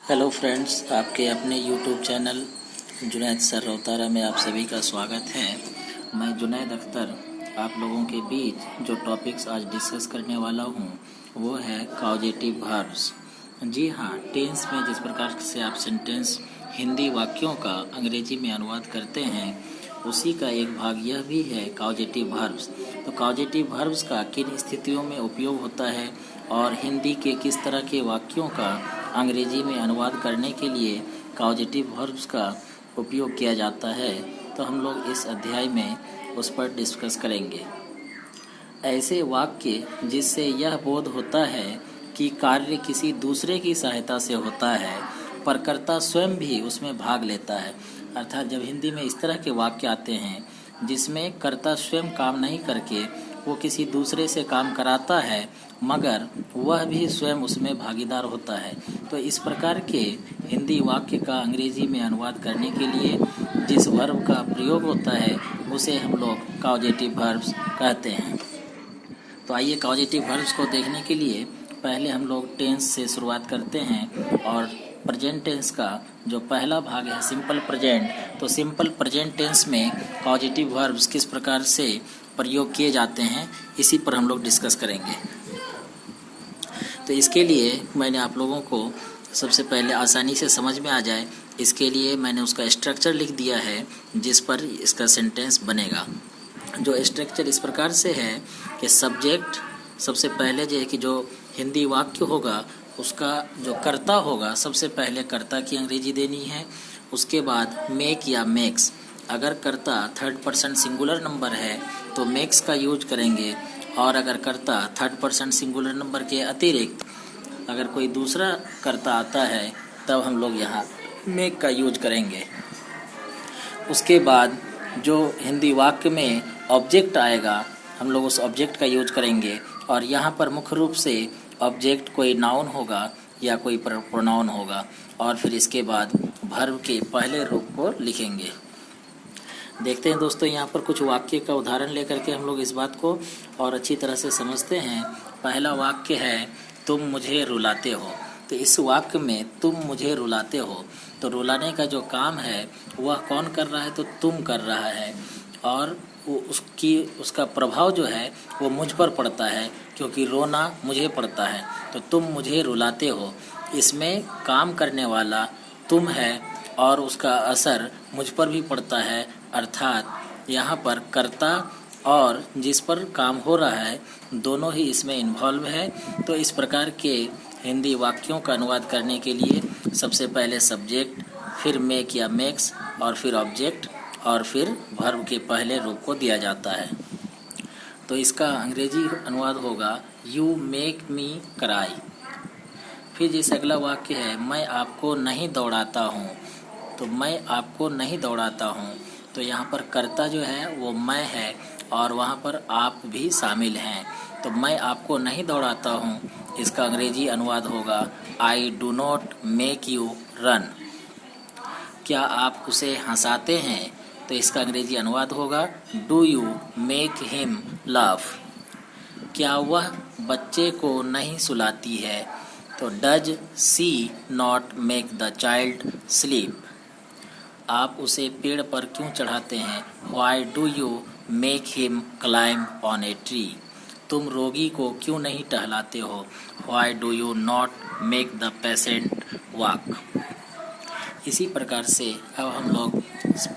Hello friends, आपके अपने YouTube channel Junaid sir Rautara में आप सभी का स्वागत है। मैं जुनैद अख्तर आप लोगों के बीच जो टॉपिक्स आज डिस्कस करने वाला हूँ वो है कॉजेटिव वर्ब्स। जी हाँ, टेंस में जिस प्रकार से आप सेंटेंस हिंदी वाक्यों का अंग्रेजी में अनुवाद करते हैं उसी का एक भाग यह भी है कॉजेटिव वर्ब्स। तो कॉजेटिव वर्ब्स का किन स्थितियों में उपयोग होता है और हिंदी के किस तरह के वाक्यों का अंग्रेजी में अनुवाद करने के लिए कॉजेटिव वर्ब्स का उपयोग किया जाता है, तो हम लोग इस अध्याय में उस पर डिस्कस करेंगे। ऐसे वाक्य जिससे यह बोध होता है कि कार्य किसी दूसरे की सहायता से होता है पर कर्ता स्वयं भी उसमें भाग लेता है। अर्थात जब हिंदी में इस तरह के वाक्य आते हैं जिसमें कर्ता स्वयं काम नहीं करके वो किसी दूसरे से काम कराता है मगर वह भी स्वयं उसमें भागीदार होता है, तो इस प्रकार के हिंदी वाक्य का अंग्रेजी में अनुवाद करने के लिए जिस वर्ब का प्रयोग होता है उसे हम लोग कॉजेटिव वर्ब्स कहते हैं। तो आइए कॉजेटिव वर्ब्स को देखने के लिए पहले हम लोग टेंस से शुरुआत करते हैं और प्रेजेंट टेंस का जो पहला भाग है सिंपल प्रेजेंट, तो सिंपल प्रेजेंट टेंस में कॉजेटिव वर्ब्स किस प्रकार से प्रयोग किए जाते हैं इसी पर हम लोग डिस्कस करेंगे। तो इसके लिए मैंने आप लोगों को सबसे पहले आसानी से समझ में आ जाए इसके लिए मैंने उसका स्ट्रक्चर लिख दिया है जिस पर इसका सेंटेंस बनेगा। जो स्ट्रक्चर इस प्रकार से है कि सब्जेक्ट सबसे पहले जो है कि जो हिंदी वाक्य होगा उसका जो कर्ता होगा सबसे पहले कर्ता की अंग्रेजी देनी है। उसके बाद मेक या मेक्स, अगर कर्ता थर्ड पर्सन सिंगुलर नंबर है तो मेक्स का यूज करेंगे, और अगर कर्ता थर्ड पर्सन सिंगुलर नंबर के अतिरिक्त अगर कोई दूसरा कर्ता आता है तब हम लोग यहाँ मेक का यूज करेंगे। उसके बाद जो हिंदी वाक्य में ऑब्जेक्ट आएगा हम लोग उस ऑब्जेक्ट का यूज करेंगे, और यहाँ पर मुख्य रूप से ऑब्जेक्ट कोई नाउन होगा या कोई प्रोनाउन होगा, और फिर इसके बाद वर्ब के पहले रूप को लिखेंगे। देखते हैं दोस्तों, यहाँ पर कुछ वाक्य का उदाहरण लेकर के हम लोग इस बात को और अच्छी तरह से समझते हैं। पहला वाक्य है तुम मुझे रुलाते हो। तो इस वाक्य में तुम मुझे रुलाते हो, तो रुलाने का जो काम है वह कौन कर रहा है, तो तुम कर रहा है, और उसका प्रभाव जो है वो मुझ पर पड़ता है क्योंकि रोना मुझे पड़ता है। तो तुम मुझे रुलाते हो, इसमें काम करने वाला तुम है और उसका असर मुझ पर भी पड़ता है, अर्थात यहाँ पर कर्ता और जिस पर काम हो रहा है दोनों ही इसमें इन्वॉल्व है। तो इस प्रकार के हिंदी वाक्यों का अनुवाद करने के लिए सबसे पहले सब्जेक्ट, फिर मेक या मेक्स, और फिर ऑब्जेक्ट, और फिर वर्ब के पहले रूप को दिया जाता है। तो इसका अंग्रेजी अनुवाद होगा यू मेक मी क्राई। फिर जैसे अगला वाक्य है मैं आपको नहीं दौड़ाता हूँ, तो मैं आपको नहीं दौड़ाता हूँ, तो यहाँ पर कर्ता जो है वो मैं है और वहाँ पर आप भी शामिल हैं। तो मैं आपको नहीं दौड़ाता हूँ, इसका अंग्रेजी अनुवाद होगा I do not make you run. क्या आप उसे हंसाते हैं, तो इसका अंग्रेजी अनुवाद होगा do you make him laugh. क्या वह बच्चे को नहीं सुलाती है, तो does she not make the child sleep. आप उसे पेड़ पर क्यों चढ़ाते हैं, why do you make him climb on a tree. तुम रोगी को क्यों नहीं टहलाते हो, why do you not make the patient walk. इसी प्रकार से अब हम लोग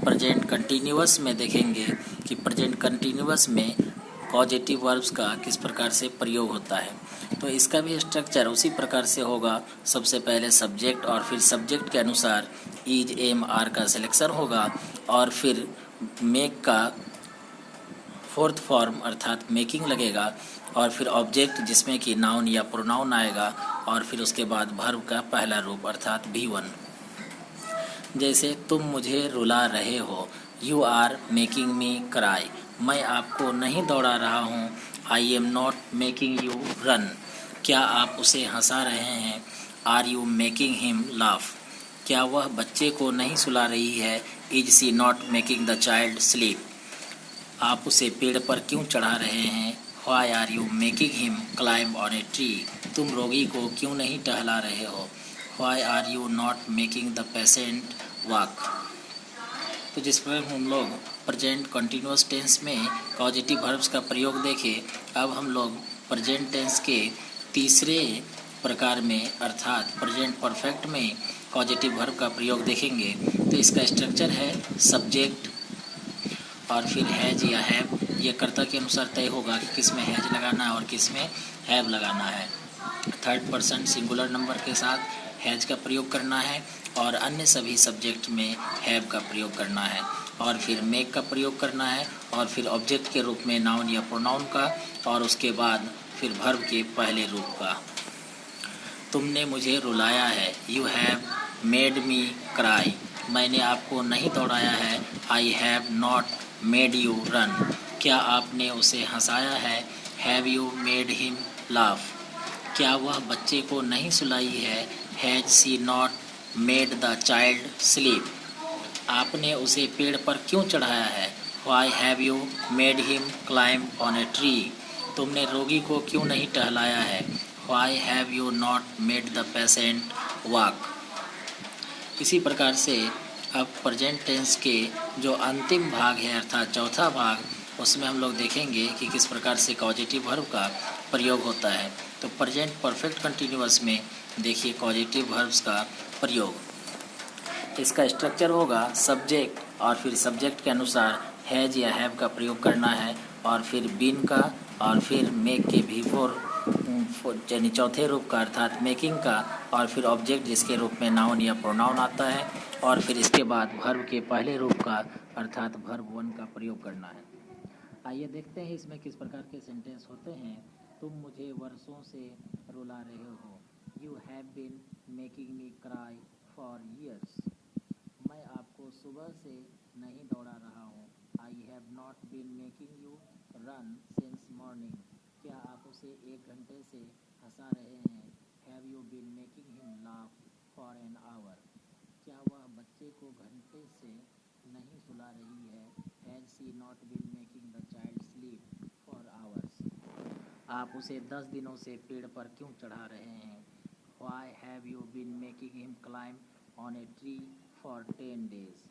प्रेजेंट कंटिन्यूअस में देखेंगे कि प्रेजेंट कंटिन्यूअस में पॉजिटिव वर्ब्स का किस प्रकार से प्रयोग होता है। तो इसका भी स्ट्रक्चर उसी प्रकार से होगा। सबसे पहले सब्जेक्ट और फिर सब्जेक्ट के अनुसार इज एम आर का सिलेक्शन होगा, और फिर मेक का फोर्थ फॉर्म अर्थात मेकिंग लगेगा, और फिर ऑब्जेक्ट जिसमें कि नाउन या प्रोनाउन आएगा, और फिर उसके बाद वर्ब का पहला रूप अर्थात V1। जैसे तुम मुझे रुला रहे हो, you are making me cry. मैं आपको नहीं दौड़ा रहा हूँ, I am not making you run. क्या आप उसे हंसा रहे हैं, are you making him laugh. क्या वह बच्चे को नहीं सुला रही है, is she not making the child sleep. आप उसे पेड़ पर क्यों चढ़ा रहे हैं, why are you making him climb on a tree. तुम रोगी को क्यों नहीं टहला रहे हो, why are you not making the patient walk. तो जिस पर हम लोग प्रेजेंट कंटिन्यूअस टेंस में कॉजेटिव वर्ब्स का प्रयोग देखे, अब हम लोग प्रेजेंट टेंस के तीसरे प्रकार में अर्थात प्रेजेंट परफेक्ट में कॉजेटिव वर्ब का प्रयोग देखेंगे। तो इसका स्ट्रक्चर है सब्जेक्ट और फिर हैज या हैव। ये कर्ता के अनुसार तय होगा कि किस में हैज लगाना है और किस में हैव लगाना है। थर्ड पर्सन सिंगुलर नंबर के साथ हैज का प्रयोग करना है और अन्य सभी सब्जेक्ट में हैव का प्रयोग करना है, और फिर मेक का प्रयोग करना है, और फिर ऑब्जेक्ट के रूप में नाउन या प्रोनाउन का, और उसके बाद फिर वर्ब के पहले रूप का। तुमने मुझे रुलाया है, you have made me cry. मैंने आपको नहीं दौड़ाया है, I have not made you run. क्या आपने उसे हंसाया है, have you made him laugh. क्या वह बच्चे को नहीं सुलाई है, has she not made the child sleep. आपने उसे पेड़ पर क्यों चढ़ाया है, why have you made him climb on a tree. तुमने रोगी को क्यों नहीं टहलाया है, why have you not made the patient walk. इसी प्रकार से अब प्रेजेंट टेंस के जो अंतिम भाग है अर्थात चौथा भाग, उसमें हम लोग देखेंगे कि किस प्रकार से कॉजेटिव वर्ब का प्रयोग होता है। तो प्रेजेंट परफेक्ट कंटिन्यूअस में देखिए कॉजेटिव वर्ब्स का प्रयोग। इसका स्ट्रक्चर होगा सब्जेक्ट और फिर सब्जेक्ट के अनुसार हैज या हैव का प्रयोग करना है, और फिर बीन का, और फिर मेक के बिफोर यानी चौथे रूप का अर्थात मेकिंग का, और फिर ऑब्जेक्ट जिसके रूप में नाउन या प्रोनाउन आता है, और फिर इसके बाद वर्ब के पहले रूप का अर्थात वर्ब वन का प्रयोग करना है। आइए देखते हैं इसमें किस प्रकार के सेंटेंस होते हैं। तुम मुझे वर्षों से रुला रहे हो, you have been making me cry for years. मैं आपको सुबह से नहीं दौड़ा रहा हूँ, I have not been making you run since morning. क्या आप उसे 1 घंटे से हंसा रहे हैं, have you been making him laugh for an hour. क्या वह बच्चे को घंटे से नहीं सुला रही है, has she not been making the child sleep for hours. आप उसे 10 दिनों से पेड़ पर क्यों चढ़ा रहे हैं, why have you been making him climb on a tree for 10 days।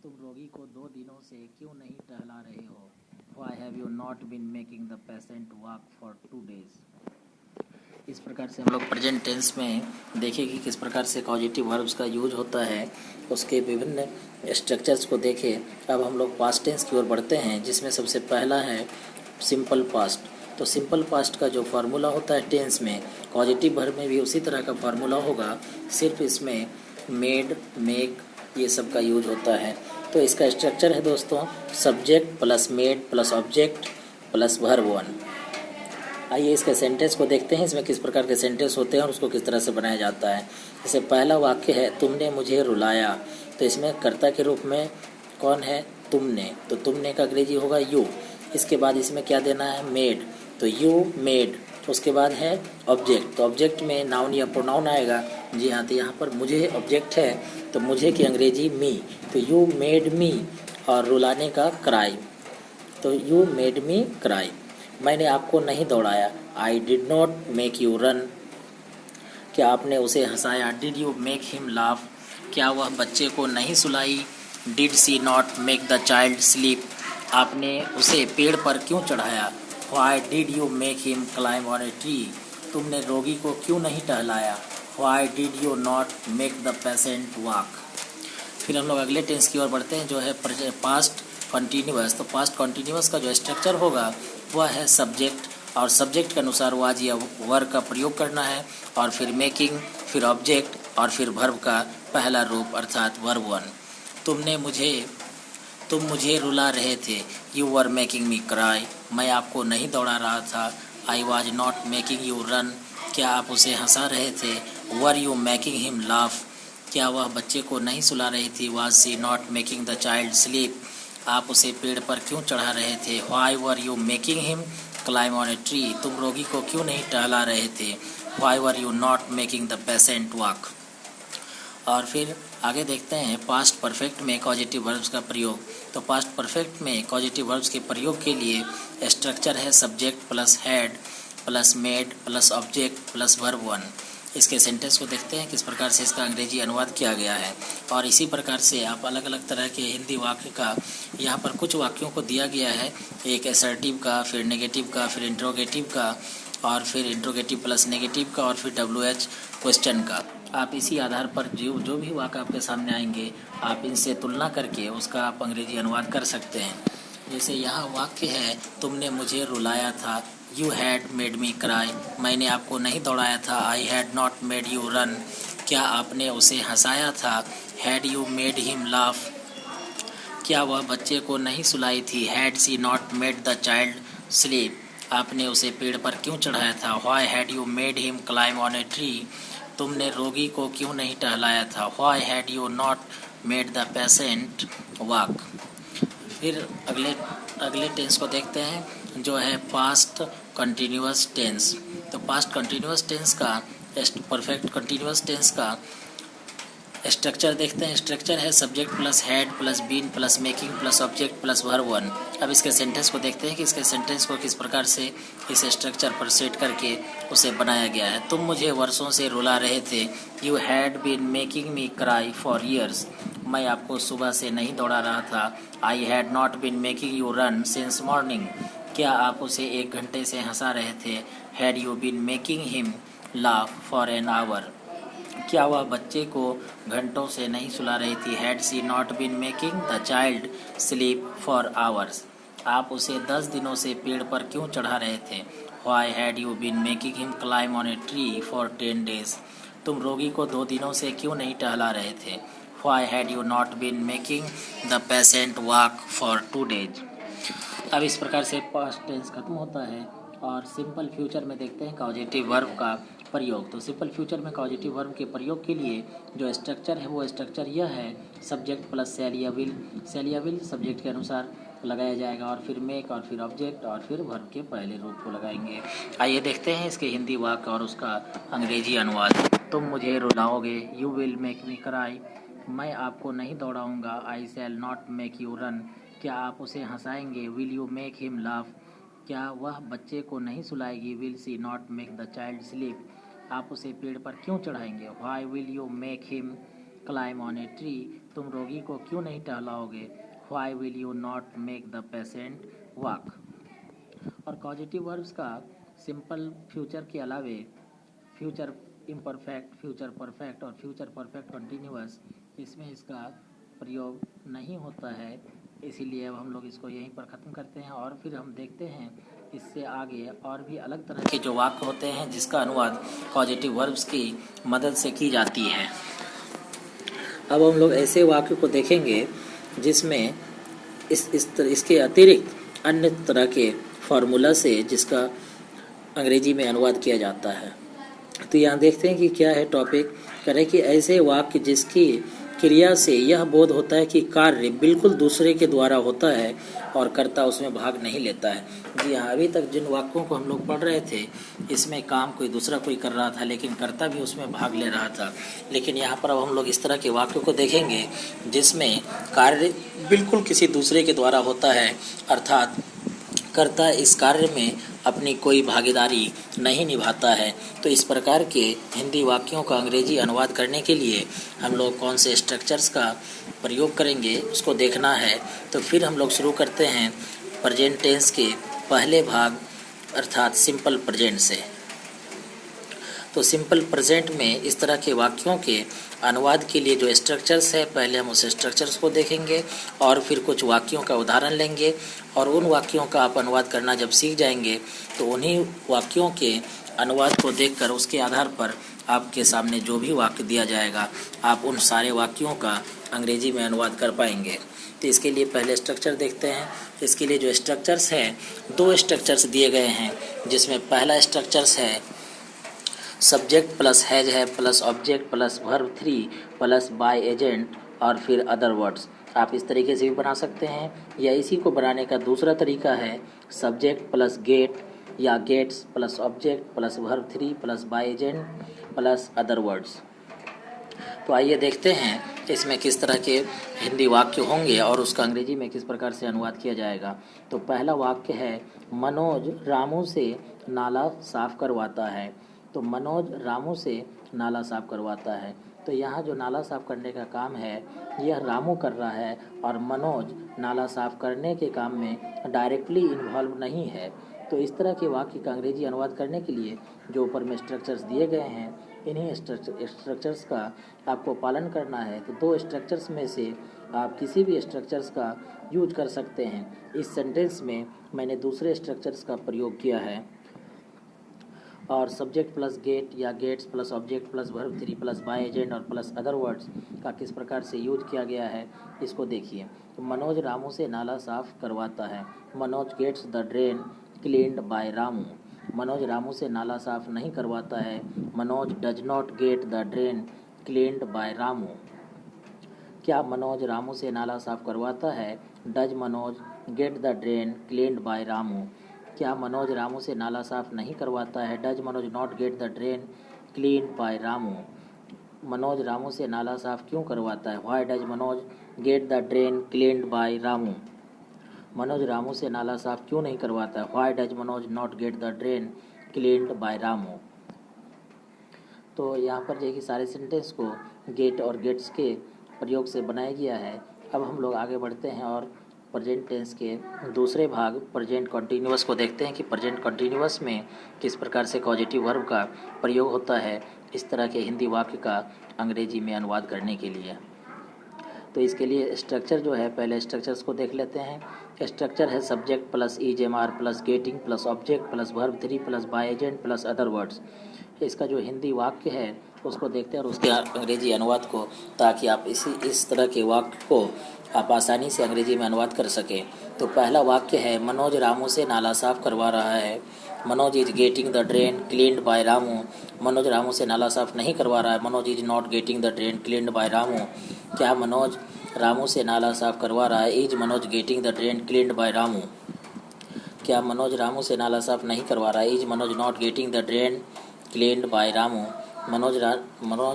तुम रोगी को 2 दिनों से क्यों नहीं टहला रहे हो, why have you not been making the patient walk for 2 days। इस प्रकार से हम लोग प्रेजेंट टेंस में देखें कि किस प्रकार से कॉजेटिव वर्ब्स का यूज होता है, उसके विभिन्न स्ट्रक्चर्स को देखें। अब हम लोग पास्ट टेंस की ओर बढ़ते हैं, जिसमें सबसे पहला है सिंपल पास्ट। तो सिंपल पास्ट का जो फार्मूला होता है टेंस में, कॉजेटिव वर्ब में भी उसी तरह का फार्मूला होगा, सिर्फ इसमें मेड, मेक ये सब का यूज होता है। तो इसका स्ट्रक्चर है दोस्तों subject plus made plus object plus verb one. आइए इसके सेंटेंस को देखते हैं, इसमें किस प्रकार के सेंटेंस होते हैं और उसको किस तरह से बनाया जाता है। जैसे पहला वाक्य है तुमने मुझे रुलाया, तो इसमें कर्ता के रूप में कौन है, तुमने। तो तुमने का अंग्रेजी होगा यू। इसके बाद इसमें क्या देना है, मेड, तो यू मेड। उसके बाद है ऑब्जेक्ट, तो ऑब्जेक्ट में नाउन या प्रोनाउन आएगा। जी हाँ, तो यहाँ पर मुझे ऑब्जेक्ट है, तो मुझे की अंग्रेजी मी, तो यू मेड मी। और रुलाने का क्राई, तो यू मेड मी क्राई। मैंने आपको नहीं दौड़ाया, I did not make you run. क्या आपने उसे हंसाया, did you make him laugh. क्या वह बच्चे को नहीं सुलाई, did she not make the child sleep. आपने उसे पेड़ पर क्यों चढ़ाया, why did you make him climb on a tree. तुमने रोगी को क्यों नहीं टहलाया, why did you not make the patient walk. फिर हम लोग अगले टेंस की ओर बढ़ते हैं, जो है पास्ट कंटिन्यूअस। तो पास्ट कंटिन्यूअस का जो स्ट्रक्चर होगा वह है सब्जेक्ट, और सब्जेक्ट के अनुसार वाज या वर्ब का प्रयोग करना है, और फिर मेकिंग, फिर ऑब्जेक्ट, और फिर वर्ब का पहला रूप अर्थात वर्ब वन। तुम मुझे रुला रहे थे, you were making me cry. मैं आपको नहीं दौड़ा रहा था, I was not making you run. क्या आप उसे हंसा रहे थे, were you making him laugh. क्या वह बच्चे को नहीं सुला रही थी, was she not making the child sleep. आप उसे पेड़ पर क्यों चढ़ा रहे थे, why were you making him climb on a tree. तुम रोगी को क्यों नहीं टहला रहे थे, why were you not making the patient walk. और फिर आगे देखते हैं पास्ट परफेक्ट में कॉजेटिव वर्ब्स का प्रयोग। तो पास्ट परफेक्ट में कॉजेटिव वर्ब्स के प्रयोग के लिए स्ट्रक्चर है subject plus had plus made plus object plus verb one. इसके सेंटेंस को देखते हैं किस प्रकार से इसका अंग्रेजी अनुवाद किया गया है। और इसी प्रकार से आप अलग अलग तरह के हिंदी वाक्य का यहाँ पर कुछ वाक्यों को दिया गया है, एक असर्टिव का, फिर नेगेटिव का, फिर इंट्रोगेटिव का, और फिर इंट्रोगेटिव प्लस नेगेटिव का, और फिर WH क्वेश्चन का। आप इसी आधार पर जो भी वाक्य आपके सामने आएंगे आप इनसे तुलना करके उसका आप अंग्रेजी अनुवाद कर सकते हैं। जैसे यहाँ वाक्य है, तुमने मुझे रुलाया था, you had made me cry, मैंने आपको नहीं दौड़ाया था, I had not made you run, क्या आपने उसे हंसाया था, had you made him laugh, क्या वह बच्चे को नहीं सुलाई थी, had she not made the child sleep, आपने उसे पेड़ पर क्यों चढ़ाया था, why had you made him climb on a tree, तुमने रोगी को क्यों नहीं टहलाया था, why had you not made the patient walk. फिर अगले टेंस को देखते हैं जो है पास्ट कंटिन्यूअस टेंस। तो पास्ट कंटिन्यूअस टेंस का परफेक्ट कंटिन्यूअस टेंस का स्ट्रक्चर देखते हैं। स्ट्रक्चर है subject plus had plus been plus making plus object plus verb one. अब इसके सेंटेंस को देखते हैं कि इसके सेंटेंस को किस प्रकार से इस स्ट्रक्चर पर सेट करके उसे बनाया गया है। तुम मुझे वर्षों से रुला रहे थे, you had been making me cry for years, मैं आपको सुबह से नहीं दौड़ा रहा था, I had not been making you run since morning, क्या आप उसे 1 घंटे से हंसा रहे थे, had you been making him laugh for an hour, क्या वह बच्चे को घंटों से नहीं सुला रही थी, had she not been making the child sleep for hours, आप उसे 10 दिनों से पेड़ पर क्यों चढ़ा रहे थे, why had you been making him climb on a tree for 10 days, तुम रोगी को 2 दिनों से क्यों नहीं टहला रहे थे, why had you not been making the patient walk for 2 days। अब इस प्रकार से पास्ट टेंस खत्म होता है और सिंपल फ्यूचर में देखते हैं कॉजेटिव वर्ब का प्रयोग। तो सिंपल फ्यूचर में कॉजेटिव वर्ब के प्रयोग के लिए जो स्ट्रक्चर है वो स्ट्रक्चर यह है, सब्जेक्ट प्लस शैल या विल सब्जेक्ट के अनुसार लगाया जाएगा, और फिर मेक, और फिर ऑब्जेक्ट, और फिर वर्ब के पहले रूप को लगाएंगे। आइए देखते हैं इसके हिंदी वाक्य और उसका अंग्रेजी अनुवाद। तुम मुझे रुलाओगे, you will make me cry, मैं आपको नहीं दौड़ाऊंगा, I shall not make you run, क्या आप उसे हंसाएंगे, will you make him laugh, क्या वह बच्चे को नहीं सुलाएगी, will she not make the child sleep, आप उसे पेड़ पर क्यों चढ़ाएंगे, why will you make him climb on a tree, तुम रोगी को क्यों नहीं टहलाओगे, why will you not make the patient walk. और कॉजेटिव वर्ब्स का सिंपल फ्यूचर के अलावे फ्यूचर इम्परफेक्ट, फ्यूचर परफेक्ट और फ्यूचर परफेक्ट कंटिन्यूअस, इसमें इसका प्रयोग नहीं होता है, इसीलिए अब हम लोग इसको यहीं पर ख़त्म करते हैं। और फिर हम देखते हैं इससे आगे और भी अलग तरह के जो वाक्य होते हैं जिसका अनुवाद पॉजिटिव वर्ब्स की मदद से की जाती है। अब हम लोग ऐसे वाक्य को देखेंगे जिसमें इसके अतिरिक्त अन्य तरह के फार्मूला से जिसका अंग्रेजी में अनुवाद किया जाता है। तो यहाँ देखते हैं कि क्या है टॉपिक, करें कि ऐसे वाक्य जिसकी क्रिया से यह बोध होता है कि कार्य बिल्कुल दूसरे के द्वारा होता है और कर्ता उसमें भाग नहीं लेता है। जी हाँ, अभी तक जिन वाक्यों को हम लोग पढ़ रहे थे इसमें काम कोई दूसरा कोई कर रहा था लेकिन कर्ता भी उसमें भाग ले रहा था, लेकिन यहाँ पर अब हम लोग इस तरह के वाक्यों को देखेंगे जिसमें कार्य बिल्कुल किसी दूसरे के द्वारा होता है, अर्थात कर्ता इस कार्य में अपनी कोई भागीदारी नहीं निभाता है। तो इस प्रकार के हिंदी वाक्यों का अंग्रेजी अनुवाद करने के लिए हम लोग कौन से स्ट्रक्चर्स का प्रयोग करेंगे उसको देखना है। तो फिर हम लोग शुरू करते हैं प्रेजेंट टेंस के पहले भाग अर्थात सिंपल प्रेजेंट से। तो सिंपल प्रेजेंट में इस तरह के वाक्यों के अनुवाद के लिए जो स्ट्रक्चर्स है, पहले हम उस स्ट्रक्चर्स को देखेंगे और फिर कुछ वाक्यों का उदाहरण लेंगे और उन वाक्यों का आप अनुवाद करना जब सीख जाएंगे तो उन्हीं वाक्यों के अनुवाद को देखकर उसके आधार पर आपके सामने जो भी वाक्य दिया जाएगा आप उन सारे वाक्यों का अंग्रेजी में अनुवाद कर पाएंगे। तो इसके लिए पहले स्ट्रक्चर देखते हैं। इसके लिए जो स्ट्रक्चर्स हैं, 2 स्ट्रक्चर्स दिए गए हैं, जिसमें पहला स्ट्रक्चर्स है सब्जेक्ट प्लस हैज है plus object plus verb 3 plus by agent और फिर अदर वर्ड्स। आप इस तरीके से भी बना सकते हैं, या इसी को बनाने का दूसरा तरीका है सब्जेक्ट प्लस गेट या gets plus object plus verb 3 plus by agent plus other words. तो आइए देखते हैं इसमें किस तरह के हिंदी वाक्य होंगे और उसका अंग्रेजी में किस प्रकार से अनुवाद किया जाएगा। तो पहला वाक्य है मनोज रामू से नाला साफ करवाता है। तो मनोज रामू से नाला साफ करवाता है। तो यहाँ जो नाला साफ करने का काम है यह रामू कर रहा है और मनोज नाला साफ करने के काम में डायरेक्टली इन्वॉल्व नहीं है। तो इस तरह के वाक्य का अंग्रेजी अनुवाद करने के लिए जो ऊपर में स्ट्रक्चर्स दिए गए हैं, इन्हीं स्ट्रक्चर्स का आपको पालन करना है। तो दो स्ट्रक्चर्स में से आप किसी भी स्ट्रक्चर्स का यूज कर सकते हैं। इस सेंटेंस में मैंने दूसरे स्ट्रक्चर्स का प्रयोग किया है और सब्जेक्ट प्लस गेट या gets plus object plus verb 3 plus by agent और प्लस अदर वर्ड्स का किस प्रकार से यूज किया गया है इसको देखिए। तो मनोज रामू से नाला साफ करवाता है। Manoj gets the drain cleaned by Ramu. Manoj Ramu से नाला साफ नहीं करवाता है। Manoj does not get the drain cleaned by Ramu. क्या मनोज रामू से नाला साफ करवाता है? Does Manoj get the drain cleaned by Ramu. क्या मनोज रामू से नाला साफ नहीं करवाता है? Does Manoj not get the drain cleaned by Ramu. Manoj Ramu से नाला साफ क्यों करवाता है? Why does Manoj get the drain cleaned by Ramu. Manoj Ramu से नाला साफ क्यों नहीं करवाता है? Why does Manoj not get the drain cleaned by Ramu. तो यहाँ पर देखिए सारे सेंटेंस को गेट और गेट्स के प्रयोग से बनाया गया है। अब हम लोग आगे बढ़ते हैं और प्रेजेंट टेंस के दूसरे भाग प्रेजेंट कंटिन्यूअस को देखते हैं कि प्रेजेंट कंटिन्यूअस में किस प्रकार से कॉजेटिव वर्ब का प्रयोग होता है इस तरह के हिंदी वाक्य का अंग्रेजी में अनुवाद करने के लिए। तो इसके लिए स्ट्रक्चर जो है, पहले स्ट्रक्चर्स को देख लेते हैं। स्ट्रक्चर है subject plus EJMR plus getting plus object plus verb 3 plus by agent plus other words. इसका जो हिंदी वाक्य है उसको देखते हैं और उसके अंग्रेजी अनुवाद को, ताकि आप इस तरह के वाक्य को आप आसानी से अंग्रेजी में अनुवाद कर सकें। तो पहला वाक्य है मनोज रामू से नाला साफ करवा रहा है। Manoj is getting the drain cleaned by Ramu. Manoj Ramu से नाला साफ नहीं करवा रहा है। Manoj is not getting the drain cleaned by Ramu. क्या मनोज रामू से नाला साफ करवा रहा है? Is Manoj getting the drain cleaned by Ramu. क्या मनोज रामू से नाला साफ नहीं करवा रहा है? Is Manoj not getting the drain cleaned by Ramu. Manoj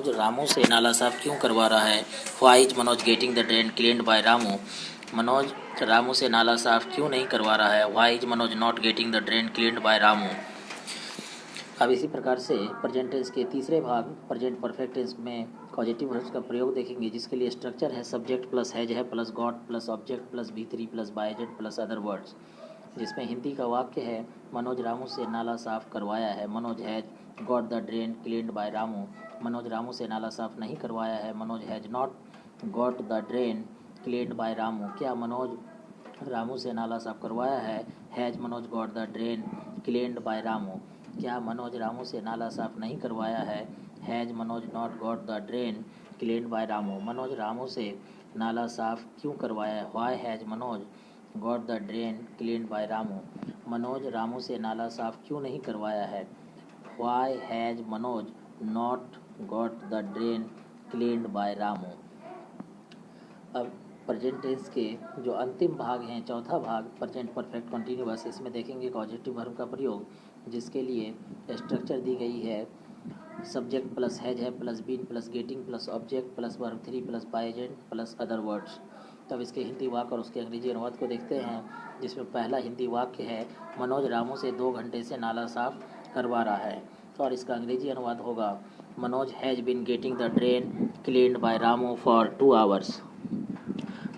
Ramu से नाला साफ क्यों करवा रहा है? Why is Manoj getting the drain cleaned by Ramu. Manoj Ramu से नाला साफ क्यों नहीं करवा रहा है? Why is Manoj not getting the drain cleaned by Ramu. अब इसी प्रकार से प्रेजेंट टेंस के तीसरे भाग प्रेजेंट परफेक्ट टेंस में कॉजेटिव वर्ब्स का प्रयोग देखेंगे, जिसके लिए स्ट्रक्चर है सब्जेक्ट प्लस हैज है plus got plus object plus B3 plus by agent plus other words, जिसमें हिंदी का वाक्य है मनोज रामू से नाला साफ करवाया है। Manoj has got the drain cleaned by Ramu. Manoj Ramu से नाला साफ नहीं करवाया है। Manoj has not got the drain cleaned by Ramu. क्या मनोज रामू से नाला साफ करवाया है? Has Manoj got the drain cleaned by Ramu. क्या मनोज रामू से नाला साफ नहीं करवाया है? Has Manoj not got the drain cleaned by Ramu. Manoj Ramu से नाला साफ क्यों करवाया है? Why has Manoj got the drain cleaned by Ramu. Manoj Ramu से नाला साफ क्यों नहीं करवाया है? Why has Manoj not got the drain cleaned by Ramu. अब प्रेजेंट टेंस के जो अंतिम भाग हैं, चौथा भाग प्रेजेंट परफेक्ट कंटिन्यूअस, इसमें देखेंगे कॉजेटिव वर्ब का प्रयोग, जिसके लिए स्ट्रक्चर दी गई है सब्जेक्ट प्लस हैज है plus been plus getting plus object plus verb 3 plus by agent plus other words. तब इसके हिंदी वाक्य और उसके अंग्रेजी अनुवाद को देखते हैं, जिसमें पहला हिंदी वाक्य है मनोज रामू से 2 घंटे से नाला साफ करवा रहा है, और इसका अंग्रेजी अनुवाद होगा Manoj has been getting the drain cleaned by Ramu for 2 hours.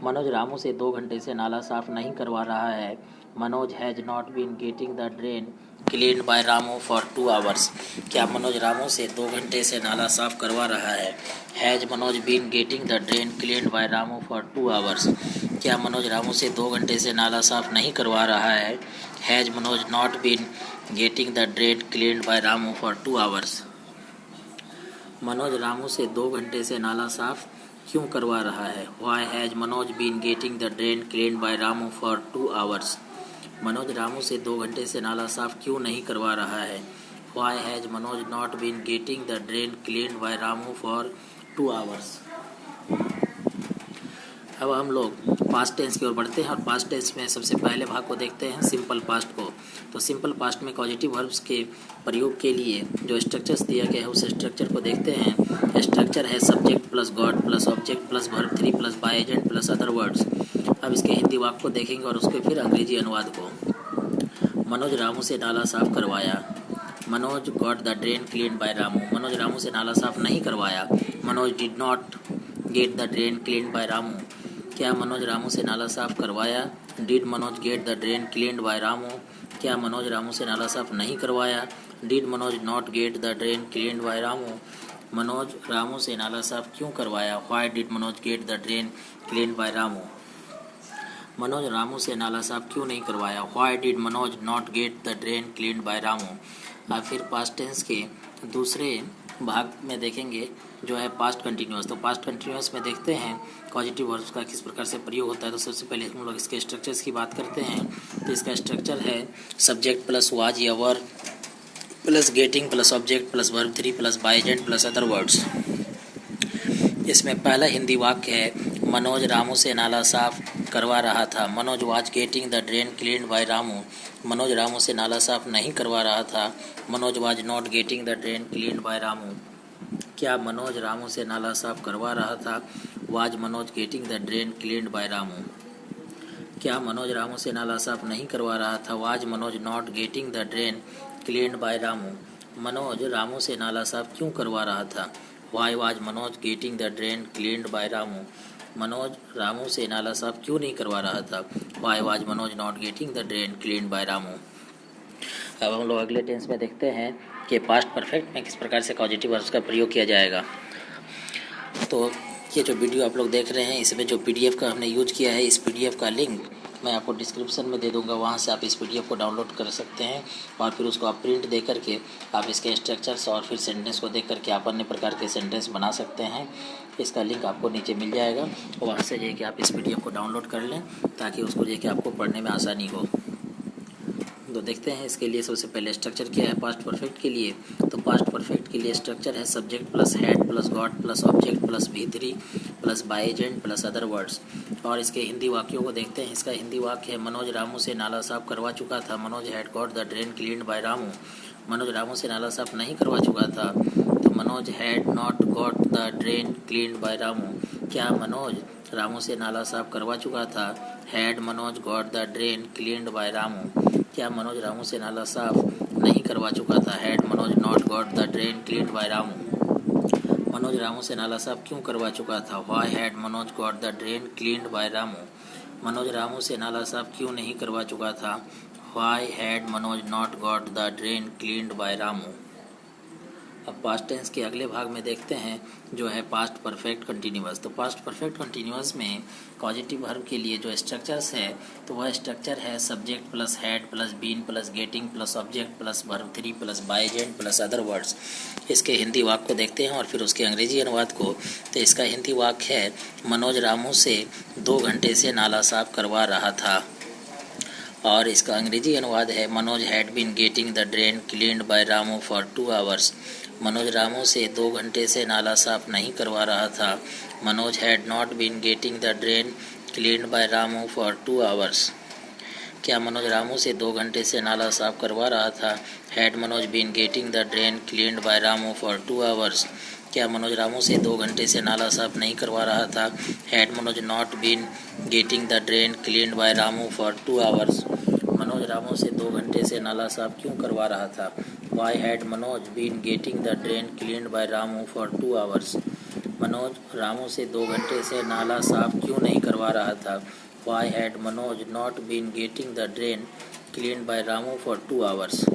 Manoj Ramu से 2 घंटे से नाला साफ नहीं करवा रहा है। Manoj has not been getting the drain cleaned by Ramu for 2 hours. क्या मनोज रामू से 2 घंटे से नाला साफ करवा रहा है? Has Manoj been getting the drain cleaned by Ramu for 2 hours. क्या मनोज रामू से 2 घंटे से नाला साफ नहीं करवा रहा है? Has Manoj not been getting the drain cleaned by Ramu for 2 hours. Manoj Ramu से 2 घंटे से नाला साफ क्यों करवा रहा है? Why has Manoj been getting the drain cleaned by Ramu for 2 hours. Manoj Ramu से 2 घंटे से नाला साफ क्यों नहीं करवा रहा है? Why has Manoj not been getting the drain cleaned by Ramu for 2 hours. अब हम लोग पास्ट टेंस की ओर बढ़ते हैं और पास्ट टेंस में सबसे पहले भाग को देखते हैं सिंपल पास्ट को। तो सिंपल पास्ट में पॉजिटिव वर्ब्स के प्रयोग के लिए जो स्ट्रक्चर्स दिया गया है उस स्ट्रक्चर को देखते हैं। स्ट्रक्चर है subject plus got plus object plus verb 3 plus by agent plus other words. अब इसके हिंदी वाक्य को देखेंगे और उसके फिर अंग्रेजी अनुवाद को। मनोज रामू से नाला साफ करवाया। Manoj got the drain clean by Ramu. Manoj Ramu से नाला साफ नहीं करवाया। Manoj did not get the drain clean by Ramu. क्या मनोज रामू से नाला साफ करवाया? Did Manoj get the drain clean by Ramu. क्या मनोज रामू से नाला साफ नहीं करवाया? Did Manoj not get the drain clean by Ramu. Manoj Ramu से नाला साफ क्यों करवाया? Why did Manoj get the drain clean by Ramu. Manoj Ramu से नाला साफ क्यों नहीं करवाया? Why did Manoj not get the drain clean by Ramu. और फिर पास्ट टेंस के दूसरे भाग में देखेंगे जो है पास्ट कंटिन्यूअस। तो पास्ट कंटिन्यूअस में देखते हैं पॉजिटिव वर्ब्स का किस प्रकार से प्रयोग होता है। तो सबसे पहले हम लोग इसके स्ट्रक्चर्स की बात करते हैं। तो इसका स्ट्रक्चर है सब्जेक्ट प्लस वाज या verb plus getting plus object plus verb 3 plus by agent plus other words. इसमें पहला हिंदी वाक्य है मनोज रामू से नाला साफ करवा रहा था। Manoj was getting the drain cleaned by Ramu. Manoj Ramu से नाला साफ नहीं करवा रहा था। Manoj was not getting the drain cleaned by Ramu. क्या मनोज रामू से नाला साफ करवा रहा था? Was Manoj getting the drain cleaned by Ramu. क्या मनोज रामू से नाला साफ नहीं करवा रहा था? Was Manoj not getting the drain cleaned by Ramu. Manoj Ramu से नाला साफ क्यों करवा रहा था? Why was Manoj getting the drain cleaned by Ramu. Manoj Ramu से नाला साफ क्यों नहीं करवा रहा था? Why was Manoj not getting the drain cleaned by Ramu. अब हम लोग अगले टेंस में देखते हैं कि पास्ट परफेक्ट में किस प्रकार से पॉजिटिव वर्ब्स का प्रयोग किया जाएगा। तो ये जो वीडियो आप लोग देख रहे हैं इसमें जो पीडीएफ का हमने यूज किया है, इस पीडीएफ का लिंक मैं आपको डिस्क्रिप्शन में दे दूंगा। वहाँ से आप इस पीडीएफ को डाउनलोड कर सकते हैं और फिर उसको आप प्रिंट दे करके आप इसके स्ट्रक्चर्स और फिर सेंटेंस को देख करके आप अन्य प्रकार के सेंटेंस बना सकते हैं। इसका लिंक आपको नीचे मिल जाएगा। वहाँ से जो कि आप इस पीडीएफ को डाउनलोड कर लें ताकि उसको जो कि आपको पढ़ने में आसानी हो। तो देखते हैं इसके लिए सबसे पहले स्ट्रक्चर क्या है पास्ट परफेक्ट के लिए। तो पास्ट परफेक्ट के लिए स्ट्रक्चर है subject plus had plus got plus object plus V3 plus by agent plus other words. और इसके हिंदी वाक्यों को देखते हैं। इसका हिंदी वाक्य है मनोज रामू से नाला साफ करवा चुका था। Manoj had got the drain cleaned by Ramu. Manoj Ramu से नाला साफ नहीं करवा चुका था। तो Manoj had not got the drain cleaned by Ramu. क्या मनोज रामू से नाला साफ करवा चुका था? Had Manoj got the drain cleaned by Ramu. क्या मनोज रामू से नाला साफ नहीं करवा चुका था? Had Manoj not got the drain cleaned by Ramu. Manoj Ramu से नाला साफ क्यों करवा चुका था? Why had Manoj got the drain cleaned by Ramu. Manoj Ramu से नाला साफ क्यों नहीं करवा चुका था? Why had Manoj not got the drain cleaned by Ramu. अब पास्ट टेंस के अगले भाग में देखते हैं जो है पास्ट परफेक्ट कंटिन्यूअस। तो पास्ट परफेक्ट कंटिन्यूअस में पॉजिटिव वर्ब के लिए जो स्ट्रक्चर्स है तो वह स्ट्रक्चर है subject plus had plus been plus getting plus object plus verb 3 plus by agent plus other words. इसके हिंदी वाक्य को देखते हैं और फिर उसके अंग्रेजी अनुवाद को। तो इसका हिंदी वाक्य है मनोज रामू से 2 घंटे से नाला साफ करवा रहा था। और इसका अंग्रेजी अनुवाद है Manoj had been getting the drain cleaned by Ramu for 2 hours. Manoj Ramu से 2 घंटे से नाला साफ नहीं करवा रहा था। Manoj had not been getting the drain cleaned by Ramu for 2 hours. क्या मनोज रामू से 2 घंटे से नाला साफ करवा रहा था? Had Manoj been getting the drain cleaned by Ramu for 2 hours. क्या मनोज रामू से 2 घंटे से नाला साफ नहीं करवा रहा था? Had Manoj not been getting the drain cleaned by Ramu for 2 hours. Manoj Ramu से 2 घंटे से नाला साफ क्यों करवा रहा था? Why had Manoj been getting the drain cleaned by Ramu for 2 hours. Manoj Ramu से 2 घंटे से नाला साफ क्यों नहीं करवा रहा था? Why had Manoj not been getting the drain cleaned by Ramu for 2 hours.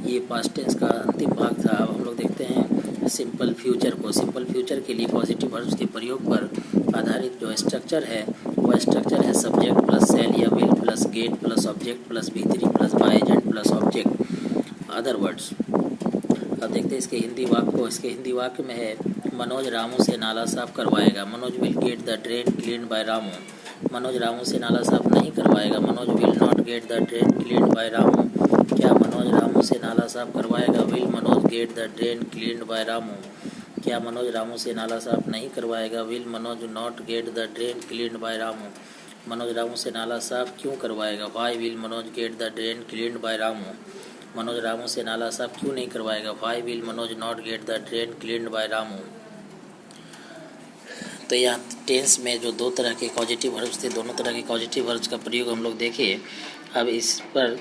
ये पास्ट टेंस का अंतिम भाग था। अब हम लोग देखते हैं सिंपल फ्यूचर को। सिंपल फ्यूचर के लिए पॉजिटिव वर्ब्स के प्रयोग पर आधारित जो स्ट्रक्चर है वह स्ट्रक्चर है सब्जेक्ट प्लस सेल या will plus get plus object plus V3 plus by agent plus object other words. अब देखते हैं इसके हिंदी वाक्य को। इसके हिंदी वाक्य में है मनोज रामू से नाला साफ करवाएगा। Manoj will get the drain cleaned by Ramu. Manoj Ramu से नाला साफ नहीं करवाएगा। Manoj will not get the drain cleaned by Ramu. क्या मनोज रामू से नाला साफ करवाएगा? Will Manoj get the drain cleaned by Ramu. क्या मनोज रामू से नाला साफ नहीं करवाएगा? Will Manoj not get the drain cleaned by Ramu. Manoj Ramu से नाला साफ क्यों करवाएगा? Why will Manoj get the drain cleaned by Ramu. Manoj Ramu से नाला साफ क्यों नहीं करवाएगा? Why will Manoj not get the drain cleaned by Ramu. तो यहाँ टेंस में जो 2 तरह के पॉजिटिव वर्ब्स थे, दोनों तरह के पॉजिटिव वर्ब्स का प्रयोग हम लोग देखे। अब इस पर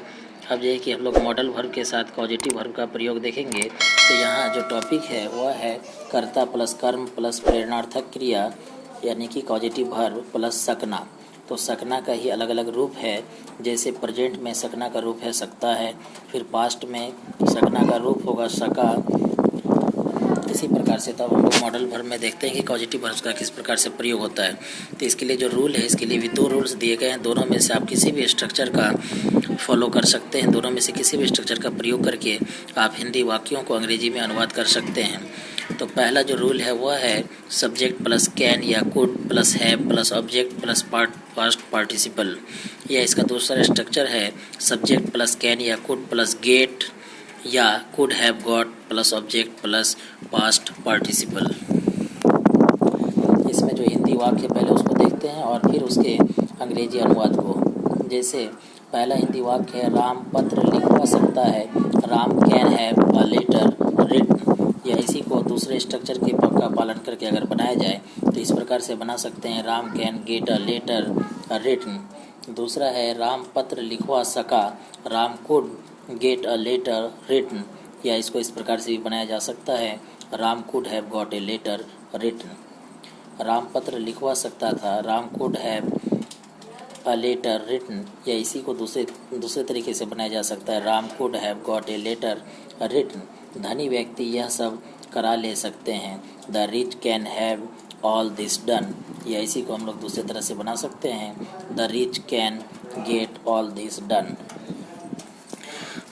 अब जो है कि हम लोग मॉडल वर्ब के साथ पॉजिटिव वर्ब का प्रयोग देखेंगे। तो यहाँ जो टॉपिक है वह है कर्ता प्लस कर्म प्लस प्रेरणार्थक क्रिया, यानी कि पॉजिटिव वर्ब प्लस सकना। तो सकना का ही अलग अलग रूप है। जैसे प्रेजेंट में सकना का रूप है सकता है, फिर पास्ट में सकना का रूप होगा सका। इसी प्रकार से तब हम लोग मॉडल वर्ब में देखते हैं कि पॉजिटिव वर्ब्स का किस प्रकार से प्रयोग होता है। तो इसके लिए जो रूल है, इसके लिए भी 2 रूल्स दिए गए हैं। दोनों में से आप किसी भी स्ट्रक्चर का फॉलो कर सकते हैं। दोनों में से किसी भी स्ट्रक्चर का प्रयोग करके आप हिंदी वाक्यों को अंग्रेजी में अनुवाद कर सकते हैं। तो पहला जो रूल है वह है सब्जेक्ट प्लस कैन या could plus have plus object plus past participle. या इसका दूसरा स्ट्रक्चर है सब्जेक्ट प्लस कैन या कुड प्लस गेट या could have got plus object plus past participle. इसमें जो हिंदी वाक्य पहले उसको देखते हैं और फिर उसके अंग्रेजी अनुवाद को। जैसे पहला हिंदी वाक्य है राम पत्र लिखवा सकता है, Ram can have a letter written. या इसी को दूसरे स्ट्रक्चर के का पालन करके अगर बनाया जाए तो इस प्रकार से बना सकते हैं Ram can get a letter written. दूसरा है राम पत्र लिखवा सका, Ram could get a letter written. या इसको इस प्रकार से भी बनाया जा सकता है Ram could have got a letter written. Ram पत्र लिखवा सकता था, Ram could have a letter written. या इसी को दूसरे तरीके से बनाया जा सकता है Ram could have got a letter written. धनी व्यक्ति यह सब करा ले सकते हैं, the rich can have all this done. या इसी को हम लोग दूसरी तरह से बना सकते हैं the rich can get all this done.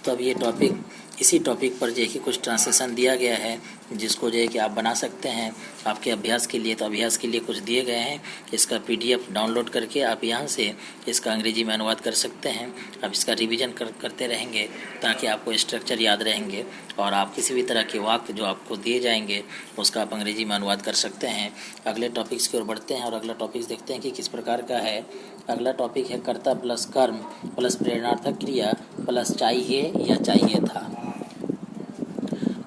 तो अब ये टॉपिक, इसी टॉपिक पर जो है कि कुछ ट्रांसलेशन दिया गया है जिसको जो है कि आप बना सकते हैं आपके अभ्यास के लिए। तो अभ्यास के लिए कुछ दिए गए हैं, इसका PDF डाउनलोड करके आप यहाँ से इसका अंग्रेजी में अनुवाद कर सकते हैं। अब इसका रिवीजन करते रहेंगे ताकि आपको स्ट्रक्चर याद रहेंगे और आप किसी भी तरह के वाक्य जो आपको दिए जाएंगे उसका आप अंग्रेजी में अनुवाद कर सकते हैं। अगले टॉपिक्स की ओर बढ़ते हैं और अगला टॉपिक्स देखते हैं कि किस प्रकार का है। अगला टॉपिक है कर्ता प्लस कर्म प्लस प्रेरणार्थक क्रिया प्लस चाहिए या चाहिए था।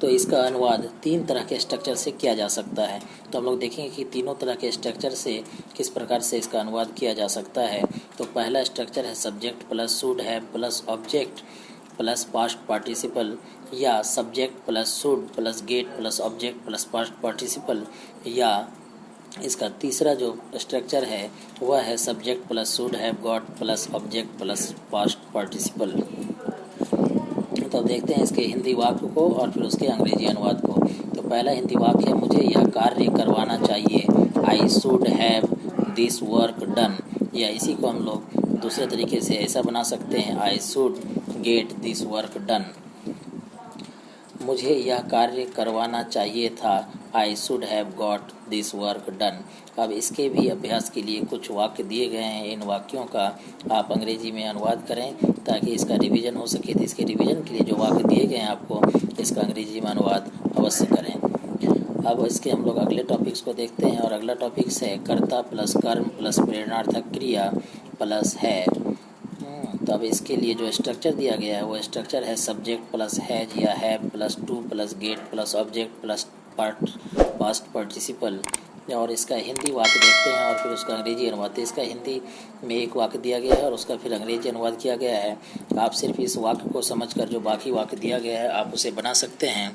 तो इसका अनुवाद 3 तरह के स्ट्रक्चर से किया जा सकता है। तो हम लोग देखेंगे कि तीनों तरह के स्ट्रक्चर से किस प्रकार से इसका अनुवाद किया जा सकता है। तो पहला स्ट्रक्चर है subject plus should have plus object plus past participle, या subject plus should plus get plus object plus past participle. या इसका तीसरा जो स्ट्रक्चर है वह है subject plus should have got plus object plus past participle. तो देखते हैं इसके हिंदी वाक्य को और फिर उसके अंग्रेजी अनुवाद को। तो पहला हिंदी वाक्य है मुझे यह कार्य करवाना चाहिए, I should have this work done. या इसी को हम लोग दूसरे तरीके से ऐसा बना सकते हैं I should get this work done. मुझे यह कार्य करवाना चाहिए था, I should have got this work done. अब इसके भी अभ्यास के लिए कुछ वाक्य दिए गए हैं, इन वाक्यों का आप अंग्रेजी में अनुवाद करें ताकि इसका रिवीजन हो सके। तो इसके रिवीजन के लिए जो वाक्य दिए गए हैं आपको इसका अंग्रेजी में अनुवाद अवश्य करें। अब इसके हम लोग अगले टॉपिक्स को देखते हैं और अगला टॉपिक्स है कर्ता प्लस कर्म प्लस प्रेरणार्थक क्रिया प्लस है। तो अब इसके लिए जो स्ट्रक्चर दिया गया है वो स्ट्रक्चर है सब्जेक्ट प्लस हैज या have plus two plus get plus object plus past participle. और इसका हिंदी वाक्य देखते हैं और फिर उसका अंग्रेजी अनुवाद। इसका हिंदी में एक वाक्य दिया गया है और उसका फिर अंग्रेजी अनुवाद किया गया है। आप सिर्फ इस वाक्य को समझकर जो बाकी वाक्य दिया गया है आप उसे बना सकते हैं।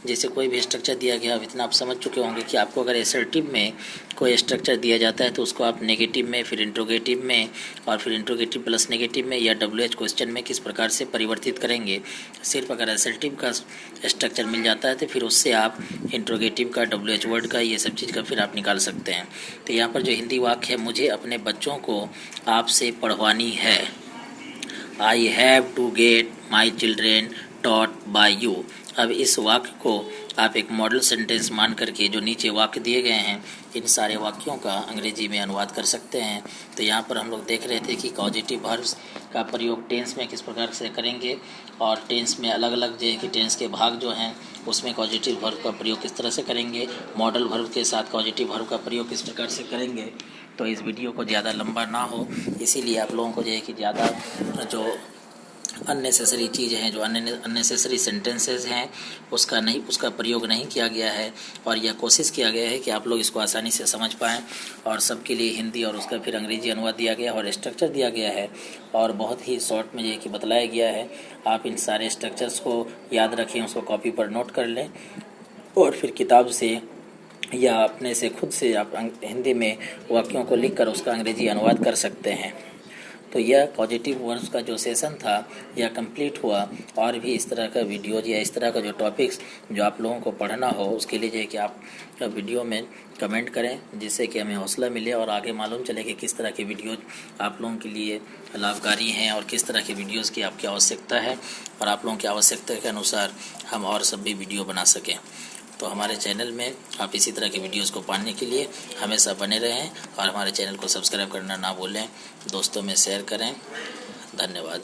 जैसे कोई भी स्ट्रक्चर दिया गया, अब इतना आप समझ चुके होंगे कि आपको अगर असर्टिव में कोई स्ट्रक्चर दिया जाता है तो उसको आप नेगेटिव में, फिर इंट्रोगेटिव में और फिर इंट्रोगेटिव प्लस नेगेटिव में या WH क्वेश्चन में किस प्रकार से परिवर्तित करेंगे। सिर्फ अगर असर्टिव का स्ट्रक्चर मिल जाता है तो फिर उससे आप इंट्रोगेटिव का, WH वर्ड का, ये सब चीज़ का फिर आप निकाल सकते हैं। तो यहाँ पर जो हिंदी वाक्य है मुझे अपने बच्चों को आपसे पढ़वानी है, I have to get my children taught by you. अब इस वाक्य को आप एक मॉडल सेंटेंस मान करके जो नीचे वाक्य दिए गए हैं इन सारे वाक्यों का अंग्रेजी में अनुवाद कर सकते हैं। तो यहाँ पर हम लोग देख रहे थे कि कॉजेटिव वर्ब्स का प्रयोग टेंस में किस प्रकार से करेंगे और टेंस में अलग अलग जो है कि टेंस के भाग जो हैं उसमें कॉजेटिव वर्ब का प्रयोग किस तरह से करेंगे, मॉडल वर्ब के साथ कॉजेटिव वर्ब का प्रयोग किस प्रकार से करेंगे। तो इस वीडियो को ज़्यादा लंबा ना हो इसीलिए आप लोगों को जो है कि ज़्यादा जो अननेसेसरी चीज़ें हैं, जो अननेसेसरी सेंटेंसेस हैं, उसका प्रयोग नहीं किया गया है। और यह कोशिश किया गया है कि आप लोग इसको आसानी से समझ पाएँ। और सबके लिए हिंदी और उसका फिर अंग्रेजी अनुवाद दिया गया है और स्ट्रक्चर दिया गया है, और बहुत ही शॉर्ट में ये कि बतलाया गया है। आप इन सारे स्ट्रक्चर्स को याद रखें, उसको कॉपी पर नोट कर लें, और फिर किताब से या अपने से खुद से आप हिंदी में वाक्यों को लिखकर उसका अंग्रेजी अनुवाद कर सकते हैं। तो यह पॉजिटिव वर्ब्स का जो सेशन था यह कंप्लीट हुआ। और भी इस तरह का वीडियोज या इस तरह का जो टॉपिक्स जो आप लोगों को पढ़ना हो, उसके लिए जो है कि आप वीडियो में कमेंट करें, जिससे कि हमें हौसला मिले और आगे मालूम चले कि किस तरह के वीडियोज आप लोगों के लिए लाभकारी हैं और किस तरह के वीडियोज़ की आपकी आवश्यकता है, और आप लोगों की आवश्यकता के अनुसार हम और सब भी वीडियो बना सकें। तो हमारे चैनल में आप इसी तरह के वीडियोस को पाने के लिए हमेशा बने रहें, और हमारे चैनल को सब्सक्राइब करना ना भूलें, दोस्तों में शेयर करें। धन्यवाद।